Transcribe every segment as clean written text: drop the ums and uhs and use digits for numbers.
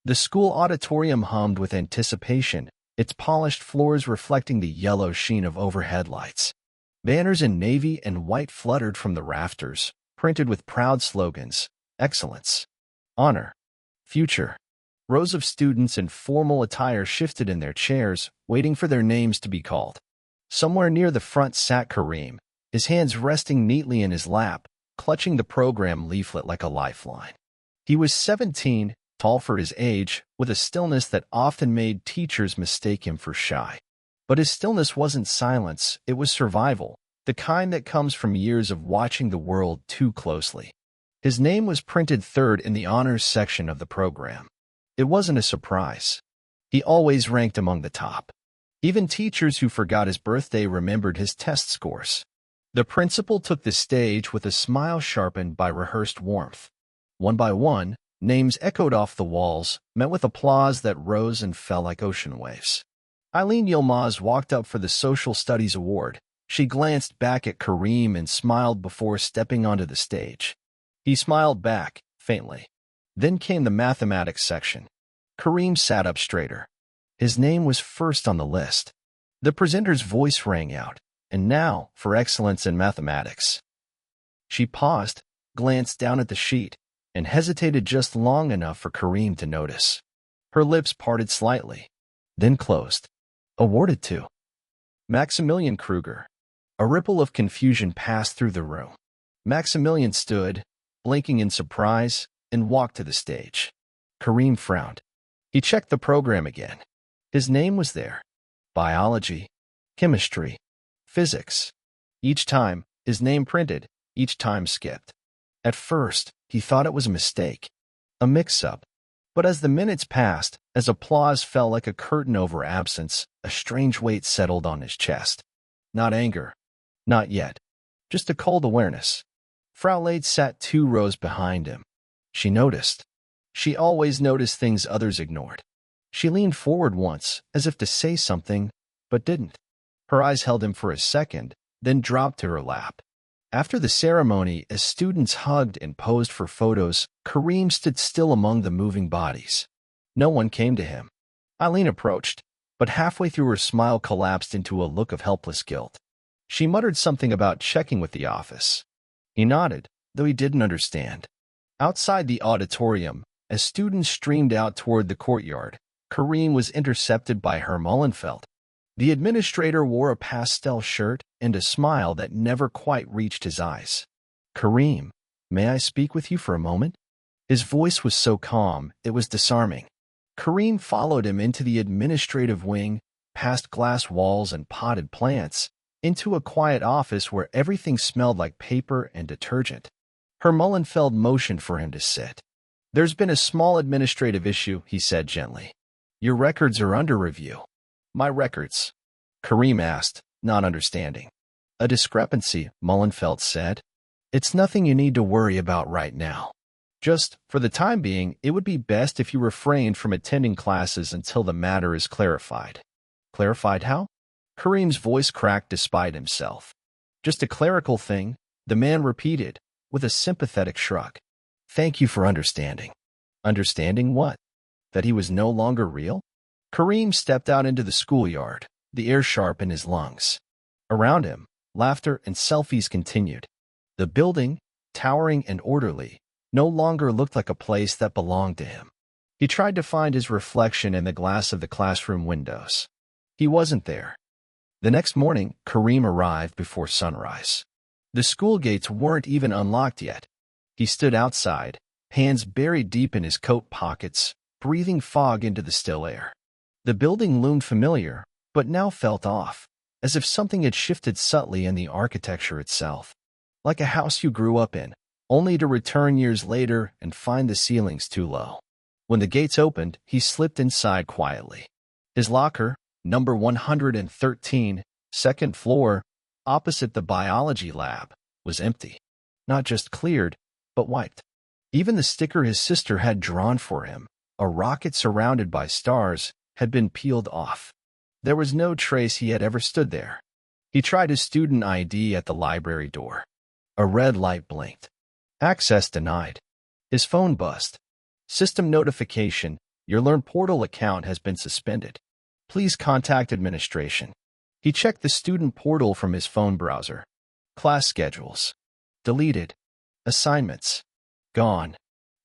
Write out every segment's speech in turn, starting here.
The school auditorium hummed with anticipation, its polished floors reflecting the yellow sheen of overhead lights. Banners in navy and white fluttered from the rafters, printed with proud slogans: excellence, honor, future. Rows of students in formal attire shifted in their chairs, waiting for their names to be called. Somewhere near the front sat Karim, his hands resting neatly in his lap, clutching the program leaflet like a lifeline. He was 17, tall for his age, with a stillness that often made teachers mistake him for shy. But his stillness wasn't silence, it was survival, the kind that comes from years of watching the world too closely. His name was printed third in the honors section of the program. It wasn't a surprise. He always ranked among the top. Even teachers who forgot his birthday remembered his test scores. The principal took the stage with a smile sharpened by rehearsed warmth. One by one, names echoed off the walls, met with applause that rose and fell like ocean waves. Eileen Yilmaz walked up for the Social Studies Award. She glanced back at Karim and smiled before stepping onto the stage. He smiled back, faintly. Then came the mathematics section. Karim sat up straighter. His name was first on the list. The presenter's voice rang out, and now for excellence in mathematics. She paused, glanced down at the sheet, and hesitated just long enough for Karim to notice. Her lips parted slightly, then closed. Awarded to Maximilian Kruger. A ripple of confusion passed through the room. Maximilian stood, blinking in surprise, and walked to the stage. Karim frowned. He checked the program again. His name was there. Biology, chemistry, physics. Each time, his name printed, each time skipped. At first, he thought it was a mistake, a mix-up. But as the minutes passed, as applause fell like a curtain over absence, a strange weight settled on his chest. Not anger. Not yet. Just a cold awareness. Frau Leitz sat 2 rows behind him. She noticed. She always noticed things others ignored. She leaned forward once, as if to say something, but didn't. Her eyes held him for a second, then dropped to her lap. After the ceremony, as students hugged and posed for photos, Karim stood still among the moving bodies. No one came to him. Eileen approached, but halfway through her smile collapsed into a look of helpless guilt. She muttered something about checking with the office. He nodded, though he didn't understand. Outside the auditorium, as students streamed out toward the courtyard, Karim was intercepted by Herr Mullenfeld. The administrator wore a pastel shirt and a smile that never quite reached his eyes. Karim, may I speak with you for a moment? His voice was so calm, it was disarming. Karim followed him into the administrative wing, past glass walls and potted plants, into a quiet office where everything smelled like paper and detergent. Herr Mullenfeld motioned for him to sit. There's been a small administrative issue, he said gently. Your records are under review. My records? Karim asked, not understanding. A discrepancy, Mullenfeld said. It's nothing you need to worry about right now. Just, for the time being, it would be best if you refrained from attending classes until the matter is clarified. Clarified how? Karim's voice cracked despite himself. Just a clerical thing, the man repeated, with a sympathetic shrug. Thank you for understanding. Understanding what? That he was no longer real? Karim stepped out into the schoolyard, the air sharp in his lungs. Around him, laughter and selfies continued. The building, towering and orderly, no longer looked like a place that belonged to him. He tried to find his reflection in the glass of the classroom windows. He wasn't there. The next morning, Karim arrived before sunrise. The school gates weren't even unlocked yet. He stood outside, hands buried deep in his coat pockets, breathing fog into the still air. The building loomed familiar, but now felt off, as if something had shifted subtly in the architecture itself. Like a house you grew up in, only to return years later and find the ceilings too low. When the gates opened, he slipped inside quietly. His locker, number 113, second floor, opposite the biology lab, was empty. Not just cleared, but wiped. Even the sticker his sister had drawn for him, a rocket surrounded by stars, had been peeled off. There was no trace he had ever stood there. He tried his student ID at the library door. A red light blinked. Access denied. His phone buzzed. System notification, Your Learn Portal account has been suspended. Please contact administration. He checked the student portal from his phone browser. Class schedules. Deleted. Assignments. Gone.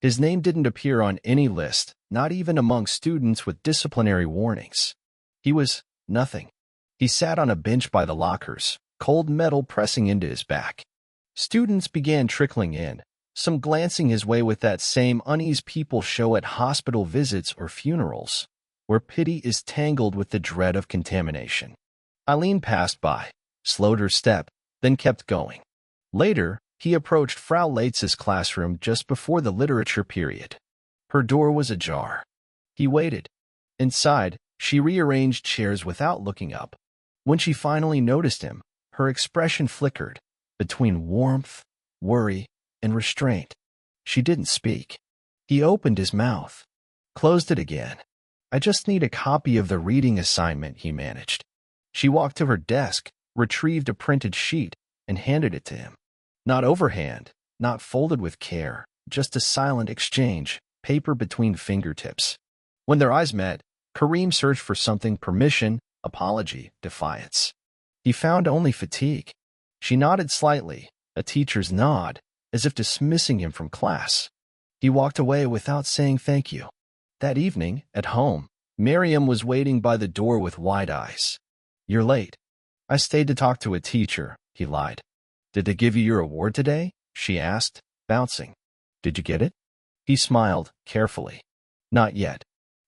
His name didn't appear on any list, not even among students with disciplinary warnings. He was nothing. He sat on a bench by the lockers, cold metal pressing into his back. Students began trickling in, some glancing his way with that same unease people show at hospital visits or funerals, where pity is tangled with the dread of contamination. Eileen passed by, slowed her step, then kept going. Later, he approached Frau Leitz's classroom just before the literature period. Her door was ajar. He waited. Inside, she rearranged chairs without looking up. When she finally noticed him, her expression flickered between warmth, worry, and restraint. She didn't speak. He opened his mouth, closed it again. I just need a copy of the reading assignment, he managed. She walked to her desk, retrieved a printed sheet, and handed it to him. Not overhand, not folded with care, just a silent exchange, paper between fingertips. When their eyes met, Karim searched for something: permission, apology, defiance. He found only fatigue. She nodded slightly, a teacher's nod, as if dismissing him from class. He walked away without saying thank you. That evening, at home, Miriam was waiting by the door with wide eyes. You're late. I stayed to talk to a teacher, he lied. Did they give you your award today? She asked, bouncing. Did you get it? He smiled, carefully. Not yet.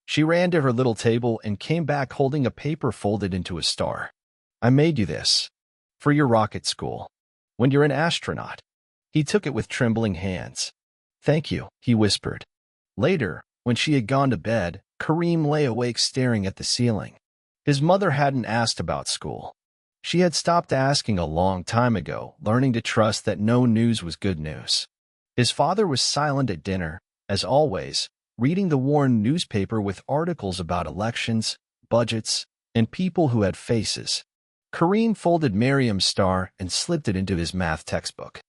She ran to her little table and came back holding a paper folded into a star. I made you this. For your rocket school. When you're an astronaut. He took it with trembling hands. Thank you, he whispered. Later, when she had gone to bed, Karim lay awake staring at the ceiling. His mother hadn't asked about school. She had stopped asking a long time ago, learning to trust that no news was good news. His father was silent at dinner, as always, reading the worn newspaper with articles about elections, budgets, and people who had faces. Karim folded Miriam's star and slipped it into his math textbook.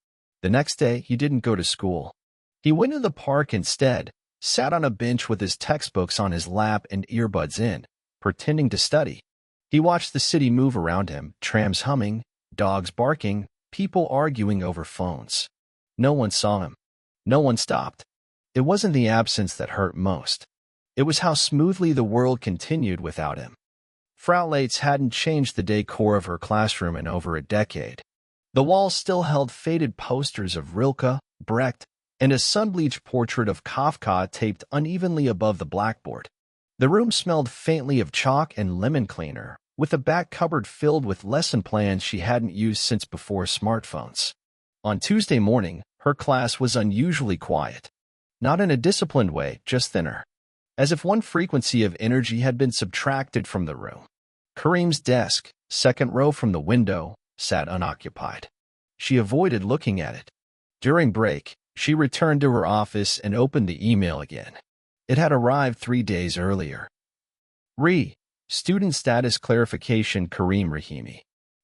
The next day, he didn't go to school. He went to the park instead, sat on a bench with his textbooks on his lap and earbuds in, pretending to study. He watched the city move around him, trams humming, dogs barking, people arguing over phones. No one saw him. No one stopped. It wasn't the absence that hurt most. It was how smoothly the world continued without him. Frau Leitz hadn't changed the decor of her classroom in over a decade. The walls still held faded posters of Rilke, Brecht, and a sun-bleached portrait of Kafka taped unevenly above the blackboard. The room smelled faintly of chalk and lemon cleaner, with a back cupboard filled with lesson plans she hadn't used since before smartphones. On Tuesday morning, her class was unusually quiet. Not in a disciplined way, just thinner. As if one frequency of energy had been subtracted from the room. Karim's desk, second row from the window, sat unoccupied. She avoided looking at it. During break, she returned to her office and opened the email again. It had arrived 3 days earlier. Student status clarification Karim Rahimi.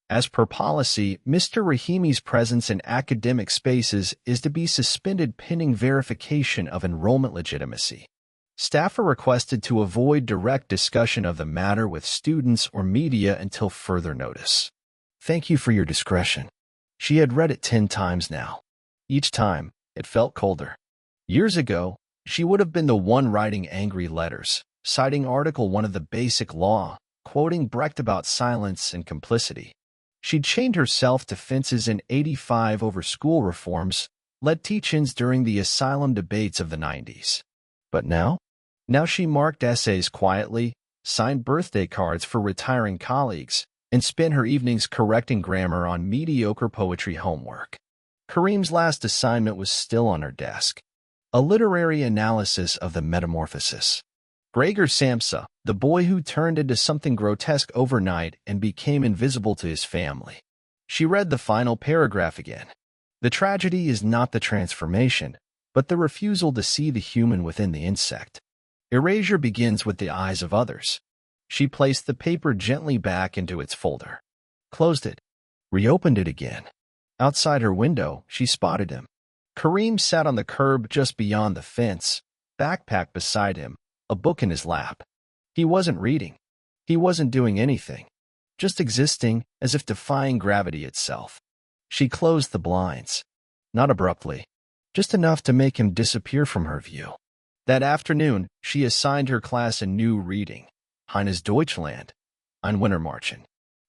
As per policy, Mr. Rahimi's presence in academic spaces is to be suspended pending verification of enrollment legitimacy. Staff are requested to avoid direct discussion of the matter with students or media until further notice. Thank you for your discretion. She had read it 10 times now. Each time, it felt colder. Years ago, she would have been the one writing angry letters, citing Article 1 of the Basic Law, quoting Brecht about silence and complicity. She'd chained herself to fences in '85 over school reforms, led teach-ins during the asylum debates of the '90s. But now? Now she marked essays quietly, signed birthday cards for retiring colleagues, and spent her evenings correcting grammar on mediocre poetry homework. Karim's last assignment was still on her desk. A literary analysis of the Metamorphosis. Gregor Samsa, the boy who turned into something grotesque overnight and became invisible to his family. She read the final paragraph again. The tragedy is not the transformation, but the refusal to see the human within the insect. Erasure begins with the eyes of others. She placed the paper gently back into its folder. Closed it. Reopened it again. Outside her window, she spotted him. Karim sat on the curb just beyond the fence, backpack beside him, a book in his lap. He wasn't reading. He wasn't doing anything. Just existing, as if defying gravity itself. She closed the blinds. Not abruptly. Just enough to make him disappear from her view. That afternoon, she assigned her class a new reading, Heine's Deutschland, ein Wintermärchen,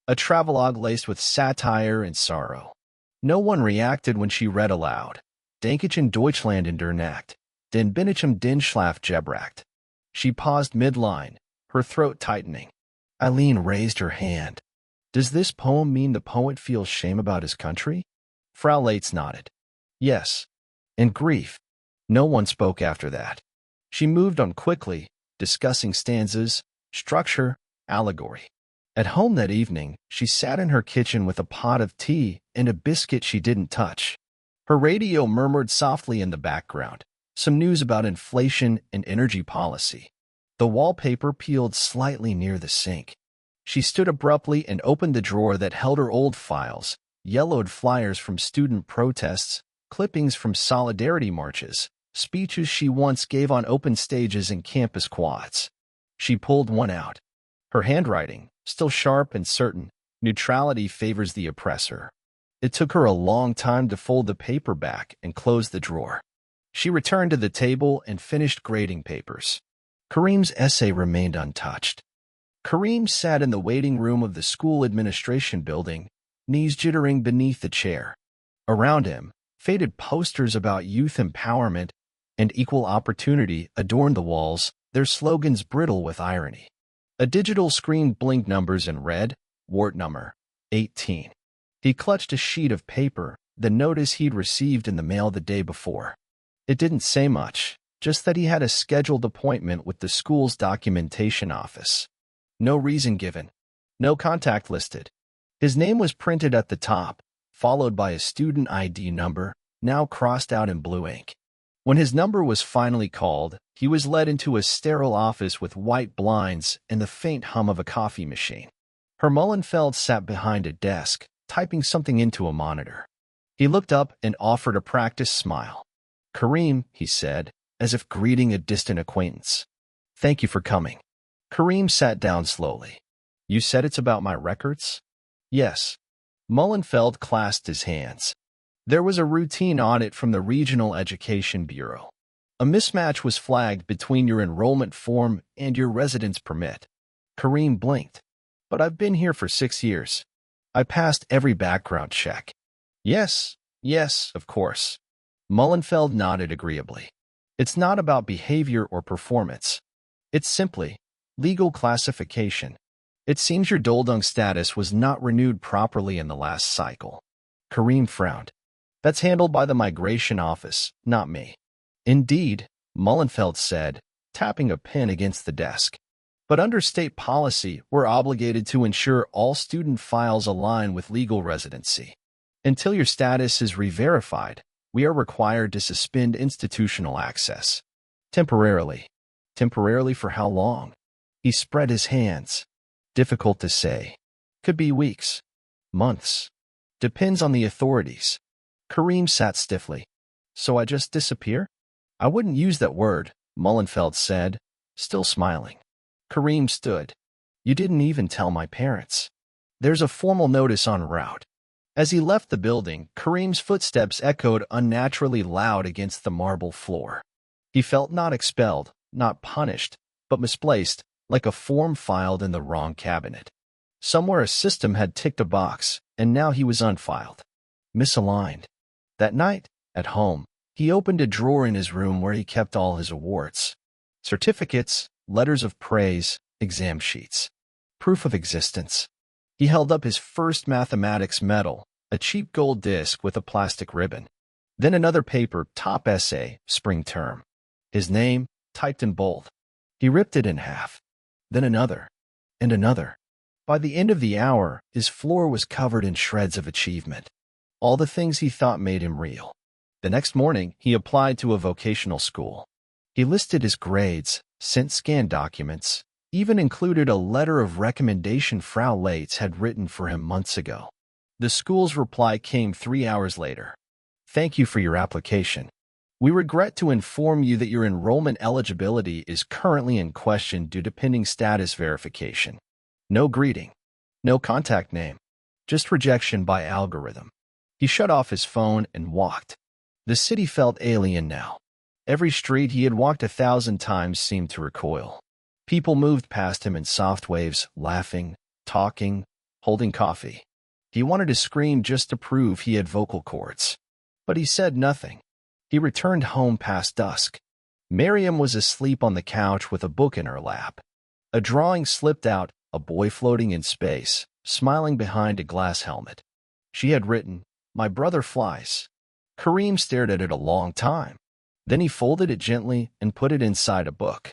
a travelogue laced with satire and sorrow. No one reacted when she read aloud. Denk ich in Deutschland in der Nacht, den bin ich den Schlaf gebracht. She paused midline, her throat tightening. Eileen raised her hand. Does this poem mean the poet feels shame about his country? Frau Leitz nodded. Yes. And grief. No one spoke after that. She moved on quickly, discussing stanzas, structure, allegory. At home that evening, she sat in her kitchen with a pot of tea and a biscuit she didn't touch. Her radio murmured softly in the background, some news about inflation and energy policy. The wallpaper peeled slightly near the sink. She stood abruptly and opened the drawer that held her old files, yellowed flyers from student protests, clippings from solidarity marches, speeches she once gave on open stages and campus quads. She pulled one out. Her handwriting, still sharp and certain, neutrality favors the oppressor. It took her a long time to fold the paper back and close the drawer. She returned to the table and finished grading papers. Karim's essay remained untouched. Karim sat in the waiting room of the school administration building, knees jittering beneath the chair. Around him, faded posters about youth empowerment and equal opportunity adorned the walls, their slogans brittle with irony. A digital screen blinked numbers in red, wart number 18. He clutched a sheet of paper, the notice he'd received in the mail the day before. It didn't say much, just that he had a scheduled appointment with the school's documentation office. No reason given. No contact listed. His name was printed at the top, followed by a student ID number, now crossed out in blue ink. When his number was finally called, he was led into a sterile office with white blinds and the faint hum of a coffee machine. Herr Mullenfeld sat behind a desk, typing something into a monitor. He looked up and offered a practiced smile. Karim, he said, as if greeting a distant acquaintance. Thank you for coming. Karim sat down slowly. You said it's about my records? Yes. Mullenfeld clasped his hands. There was a routine audit from the Regional Education Bureau. A mismatch was flagged between your enrollment form and your residence permit. Karim blinked. But I've been here for 6 years. I passed every background check. Yes, of course. Mullenfeld nodded agreeably. It's not about behavior or performance. It's simply legal classification. It seems your Duldung status was not renewed properly in the last cycle. Karim frowned. That's handled by the migration office, not me. Indeed, Mullenfeld said, tapping a pen against the desk. But under state policy, we're obligated to ensure all student files align with legal residency. Until your status is re-verified, we are required to suspend institutional access. Temporarily. Temporarily for how long? He spread his hands. Difficult to say. Could be weeks. Months. Depends on the authorities. Karim sat stiffly. So I just disappear? I wouldn't use that word, Mullenfeld said, still smiling. Karim stood. You didn't even tell my parents. There's a formal notice en route. As he left the building, Karim's footsteps echoed unnaturally loud against the marble floor. He felt not expelled, not punished, but misplaced, like a form filed in the wrong cabinet. Somewhere a system had ticked a box, and now he was unfiled. Misaligned. That night, at home, he opened a drawer in his room where he kept all his awards. Certificates, letters of praise, exam sheets. Proof of existence. He held up his first mathematics medal, a cheap gold disc with a plastic ribbon. Then another paper, top essay, spring term. His name, typed in bold. He ripped it in half. Then another. And another. By the end of the hour, his floor was covered in shreds of achievement. All the things he thought made him real. The next morning, he applied to a vocational school. He listed his grades, sent scanned documents, even included a letter of recommendation Frau Leitz had written for him months ago. The school's reply came 3 hours later. Thank you for your application. We regret to inform you that your enrollment eligibility is currently in question due to pending status verification. No greeting. No contact name. Just rejection by algorithm. He shut off his phone and walked. The city felt alien now. Every street he had walked 1,000 times seemed to recoil. People moved past him in soft waves, laughing, talking, holding coffee. He wanted to scream just to prove he had vocal cords. But he said nothing. He returned home past dusk. Miriam was asleep on the couch with a book in her lap. A drawing slipped out, a boy floating in space, smiling behind a glass helmet. She had written, "My brother flies." Karim stared at it a long time. Then he folded it gently and put it inside a book.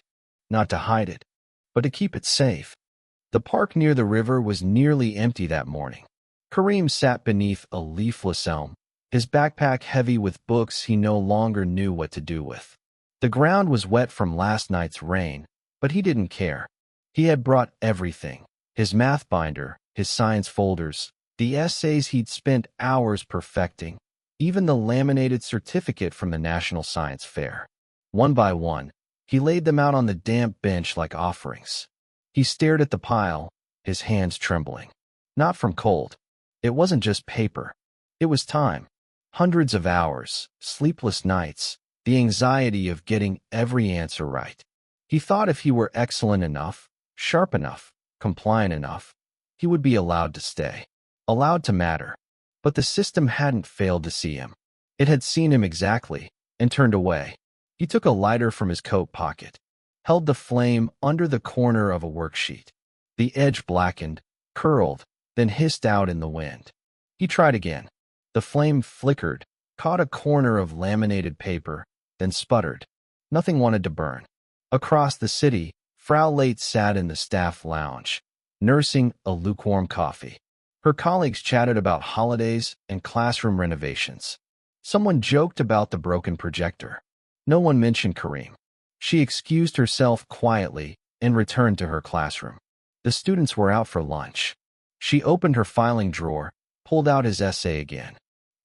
Not to hide it, but to keep it safe. The park near the river was nearly empty that morning. Karim sat beneath a leafless elm, his backpack heavy with books he no longer knew what to do with. The ground was wet from last night's rain, but he didn't care. He had brought everything: his math binder, his science folders, the essays he'd spent hours perfecting, even the laminated certificate from the National Science Fair. One by one, he laid them out on the damp bench like offerings. He stared at the pile, his hands trembling. Not from cold. It wasn't just paper. It was time. Hundreds of hours, sleepless nights, the anxiety of getting every answer right. He thought if he were excellent enough, sharp enough, compliant enough, he would be allowed to stay, allowed to matter. But the system hadn't failed to see him. It had seen him exactly, and turned away. He took a lighter from his coat pocket, held the flame under the corner of a worksheet. The edge blackened, curled, then hissed out in the wind. He tried again. The flame flickered, caught a corner of laminated paper, then sputtered. Nothing wanted to burn. Across the city, Frau Leitz sat in the staff lounge, nursing a lukewarm coffee. Her colleagues chatted about holidays and classroom renovations. Someone joked about the broken projector. No one mentioned Karim. She excused herself quietly and returned to her classroom. The students were out for lunch. She opened her filing drawer, pulled out his essay again.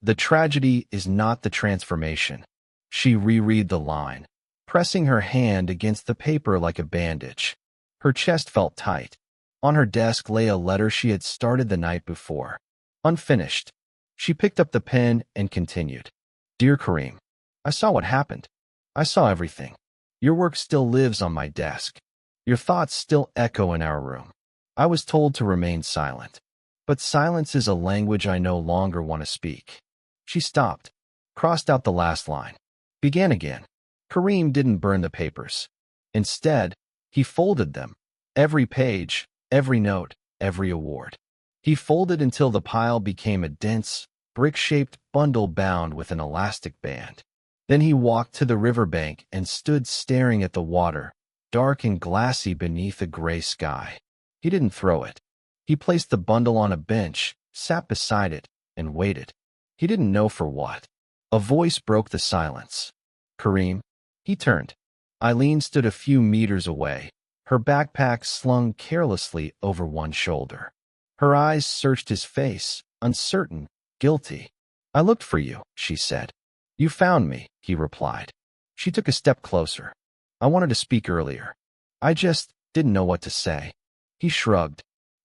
The tragedy is not the transformation. She reread the line, pressing her hand against the paper like a bandage. Her chest felt tight. On her desk lay a letter she had started the night before, unfinished. She picked up the pen and continued. "Dear Karim, I saw what happened. I saw everything. Your work still lives on my desk. Your thoughts still echo in our room. I was told to remain silent. But silence is a language I no longer want to speak." She stopped, crossed out the last line, began again. Karim didn't burn the papers. Instead, he folded them. Every page, every note, every award. He folded until the pile became a dense, brick-shaped bundle bound with an elastic band. Then he walked to the riverbank and stood staring at the water, dark and glassy beneath a gray sky. He didn't throw it. He placed the bundle on a bench, sat beside it, and waited. He didn't know for what. A voice broke the silence. "Karim?" He turned. Eileen stood a few meters away, her backpack slung carelessly over one shoulder. Her eyes searched his face, uncertain, guilty. "I looked for you," she said. "You found me," he replied. She took a step closer. "I wanted to speak earlier. I just didn't know what to say." He shrugged.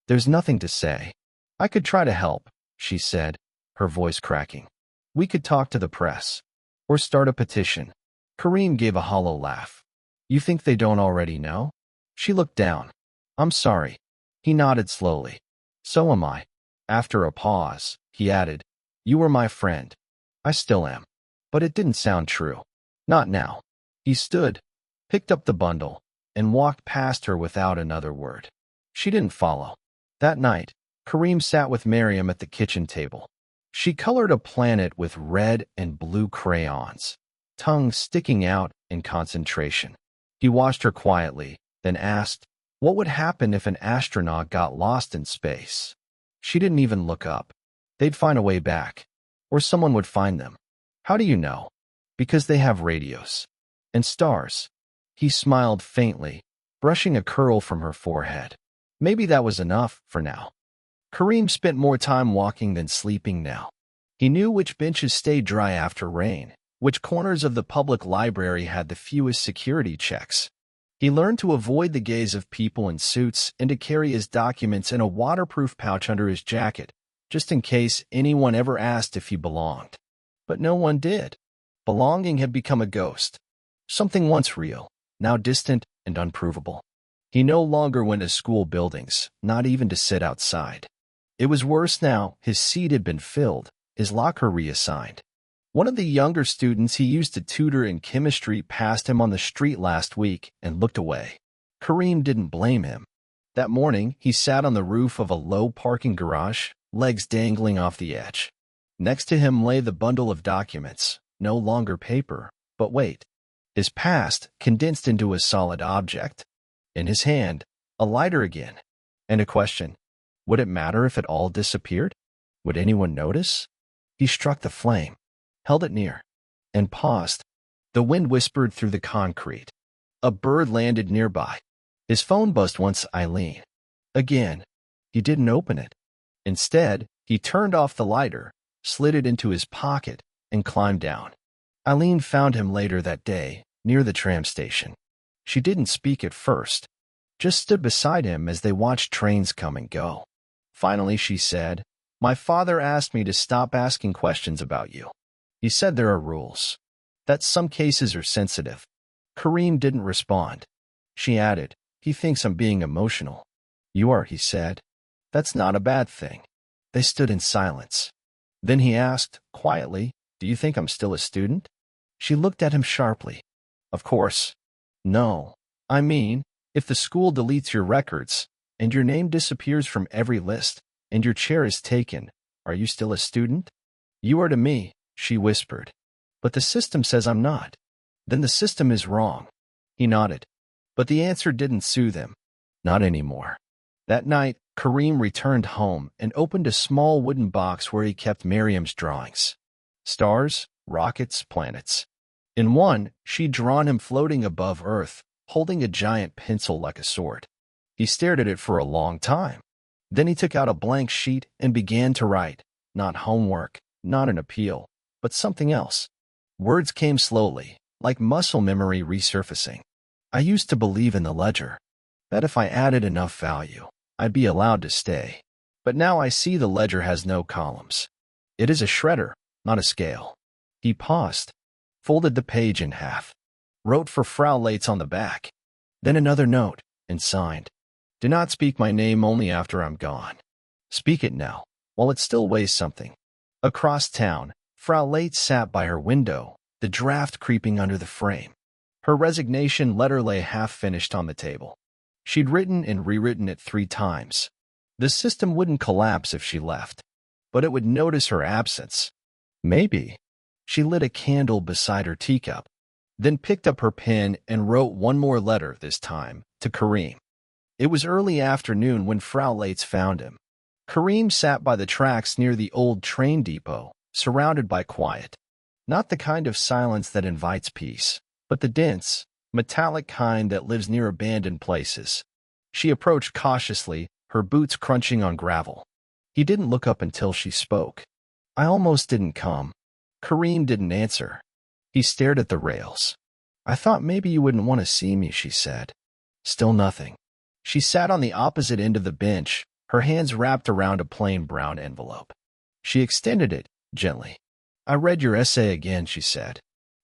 "There's nothing to say. I could try to help," she said, her voice cracking. "We could talk to the press. Or start a petition." Karim gave a hollow laugh. "You think they don't already know?" She looked down. "I'm sorry." He nodded slowly. "So am I." After a pause, he added, "You were my friend. I still am." But it didn't sound true. Not now. He stood, picked up the bundle, and walked past her without another word. She didn't follow. That night, Karim sat with Miriam at the kitchen table. She colored a planet with red and blue crayons, tongue sticking out in concentration. He watched her quietly, then asked, what would happen if an astronaut got lost in space? She didn't even look up. They'd find a way back. Or someone would find them. How do you know? Because they have radios. And stars. He smiled faintly, brushing a curl from her forehead. Maybe that was enough for now. Karim spent more time walking than sleeping now. He knew which benches stayed dry after rain, which corners of the public library had the fewest security checks. He learned to avoid the gaze of people in suits and to carry his documents in a waterproof pouch under his jacket, just in case anyone ever asked if he belonged. But no one did. Belonging had become a ghost, something once real, now distant and unprovable. He no longer went to school buildings, not even to sit outside. It was worse now. His seat had been filled, his locker reassigned. One of the younger students he used to tutor in chemistry passed him on the street last week and looked away. Karim didn't blame him. That morning, he sat on the roof of a low parking garage, legs dangling off the edge. Next to him lay the bundle of documents, no longer paper, but weight. His past condensed into a solid object. In his hand, a lighter again. And a question. Would it matter if it all disappeared? Would anyone notice? He struck the flame, held it near, and paused. The wind whispered through the concrete. A bird landed nearby. His phone buzzed once. Eileen. Again. He didn't open it. Instead, he turned off the lighter, slid it into his pocket, and climbed down. Eileen found him later that day, near the tram station. She didn't speak at first, just stood beside him as they watched trains come and go. Finally, she said, "My father asked me to stop asking questions about you. He said there are rules, that some cases are sensitive." Karim didn't respond. She added, "He thinks I'm being emotional." "You are," he said. "That's not a bad thing." They stood in silence. Then he asked, quietly, "Do you think I'm still a student?" She looked at him sharply. "Of course. No. I mean, if the school deletes your records, and your name disappears from every list, and your chair is taken, are you still a student?" "You are to me," she whispered. "But the system says I'm not." "Then the system is wrong." He nodded. But the answer didn't soothe him. Not anymore. That night, Karim returned home and opened a small wooden box where he kept Miriam's drawings. Stars, rockets, planets. In one, she'd drawn him floating above Earth, holding a giant pencil like a sword. He stared at it for a long time. Then he took out a blank sheet and began to write, not homework, not an appeal, but something else. Words came slowly, like muscle memory resurfacing. "I used to believe in the ledger, that if I added enough value, I'd be allowed to stay. But now I see the ledger has no columns. It is a shredder, not a scale." He paused, folded the page in half, wrote for Frau Leitz on the back, then another note, and signed, "Do not speak my name only after I'm gone. Speak it now, while it still weighs something." Across town, Frau Leitz sat by her window, the draft creeping under the frame. Her resignation letter lay half-finished on the table. She'd written and rewritten it 3 times. The system wouldn't collapse if she left, but it would notice her absence. Maybe. She lit a candle beside her teacup, then picked up her pen and wrote one more letter, this time, to Karim. It was early afternoon when Frau Leitz found him. Karim sat by the tracks near the old train depot, surrounded by quiet. Not the kind of silence that invites peace, but the dense, metallic kind that lives near abandoned places. She approached cautiously, her boots crunching on gravel. He didn't look up until she spoke. "I almost didn't come." Karim didn't answer. He stared at the rails. "I thought maybe you wouldn't want to see me," she said. Still nothing. She sat on the opposite end of the bench, her hands wrapped around a plain brown envelope. She extended it, gently. "I read your essay again," she said.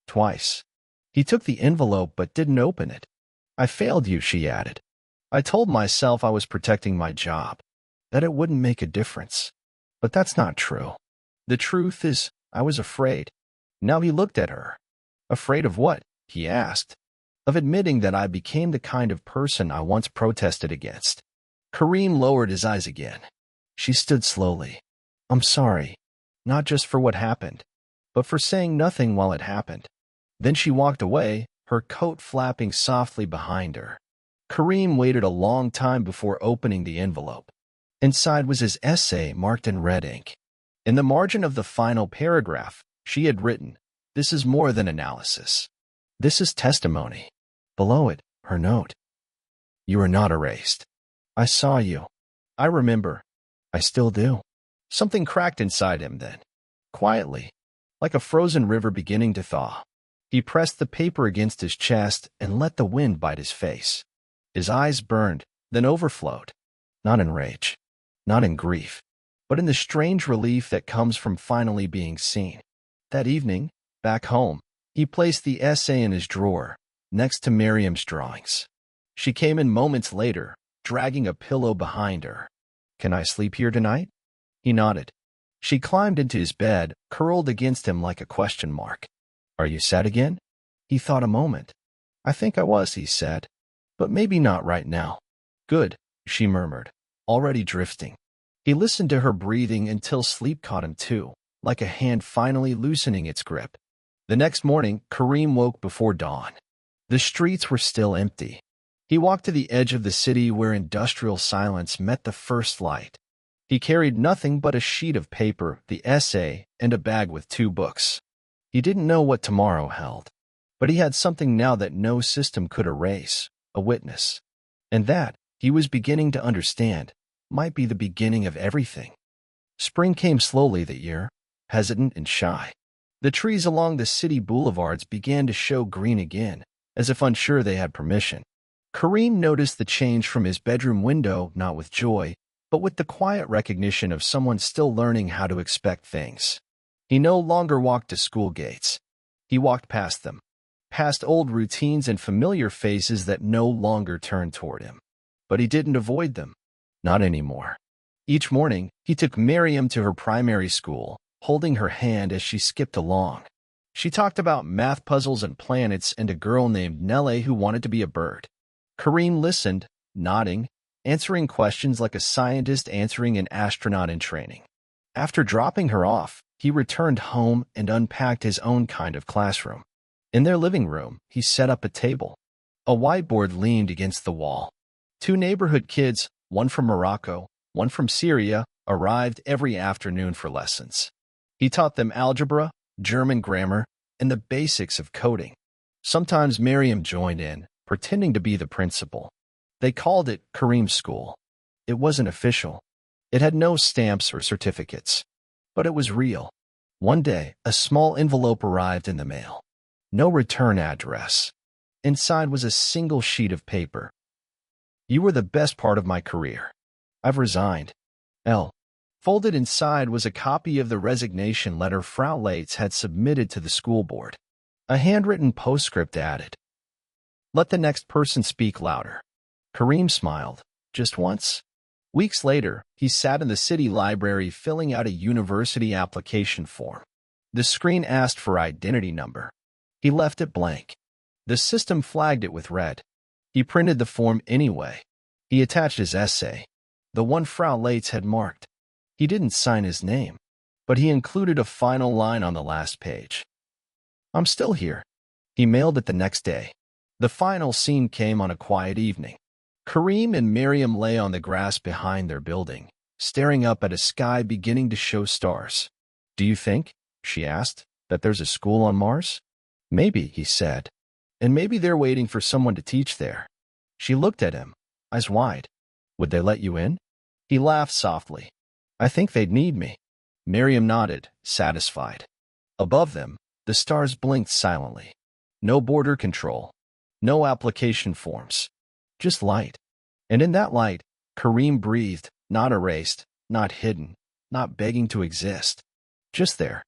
"Twice." He took the envelope but didn't open it. "I failed you," she added. "I told myself I was protecting my job, that it wouldn't make a difference. But that's not true. The truth is, I was afraid." Now he looked at her. "Afraid of what?" he asked. "Of admitting that I became the kind of person I once protested against." Karim lowered his eyes again. She stood slowly. "I'm sorry, not just for what happened, but for saying nothing while it happened." Then she walked away, her coat flapping softly behind her. Karim waited a long time before opening the envelope. Inside was his essay marked in red ink. In the margin of the final paragraph, she had written, "This is more than analysis. This is testimony." Below it, her note. "You are not erased. I saw you. I remember. I still do." Something cracked inside him then. Quietly. like a frozen river beginning to thaw. He pressed the paper against his chest and let the wind bite his face. His eyes burned, then overflowed. Not in rage, not in grief, but in the strange relief that comes from finally being seen. That evening, back home, he placed the essay in his drawer, next to Miriam's drawings. She came in moments later, dragging a pillow behind her. "Can I sleep here tonight?" He nodded. She climbed into his bed, curled against him like a question mark. "Are you sad again?" He thought a moment. "I think I was," he said. "But maybe not right now." "Good," she murmured, already drifting. He listened to her breathing until sleep caught him too, like a hand finally loosening its grip. The next morning, Karim woke before dawn. The streets were still empty. He walked to the edge of the city where industrial silence met the first light. He carried nothing but a sheet of paper, the essay, and a bag with 2 books. He didn't know what tomorrow held, but he had something now that no system could erase, a witness. And that, he was beginning to understand, might be the beginning of everything. Spring came slowly that year, hesitant and shy. The trees along the city boulevards began to show green again, as if unsure they had permission. Karim noticed the change from his bedroom window, not with joy, but with the quiet recognition of someone still learning how to expect things. He no longer walked to school gates. He walked past them, past old routines and familiar faces that no longer turned toward him. But he didn't avoid them. Not anymore. Each morning, he took Miriam to her primary school, holding her hand as she skipped along. She talked about math puzzles and planets and a girl named Nelle who wanted to be a bird. Karim listened, nodding, answering questions like a scientist answering an astronaut in training. After dropping her off, he returned home and unpacked his own kind of classroom. In their living room, he set up a table. A whiteboard leaned against the wall. 2 neighborhood kids, one from Morocco, one from Syria, arrived every afternoon for lessons. He taught them algebra, German grammar, and the basics of coding. Sometimes Miriam joined in, pretending to be the principal. They called it Karim's school. It wasn't official. It had no stamps or certificates. But it was real. One day, a small envelope arrived in the mail. No return address. Inside was a single sheet of paper. "You were the best part of my career. I've resigned. L." Folded inside was a copy of the resignation letter Frau Leitz had submitted to the school board. A handwritten postscript added, "Let the next person speak louder." Karim smiled. Just once? Weeks later, he sat in the city library filling out a university application form. The screen asked for identity number. He left it blank. The system flagged it with red. He printed the form anyway. He attached his essay, the one Frau Leitz had marked. He didn't sign his name, but he included a final line on the last page. "I'm still here." He mailed it the next day. The final scene came on a quiet evening. Karim and Miriam lay on the grass behind their building, staring up at a sky beginning to show stars. "Do you think," she asked, "that there's a school on Mars?" "Maybe," he said. "And maybe they're waiting for someone to teach there." She looked at him, eyes wide. "Would they let you in?" He laughed softly. "I think they'd need me." Miriam nodded, satisfied. Above them, the stars blinked silently. No border control. No application forms. Just light. And in that light, Karim breathed, not erased, not hidden, not begging to exist. Just there,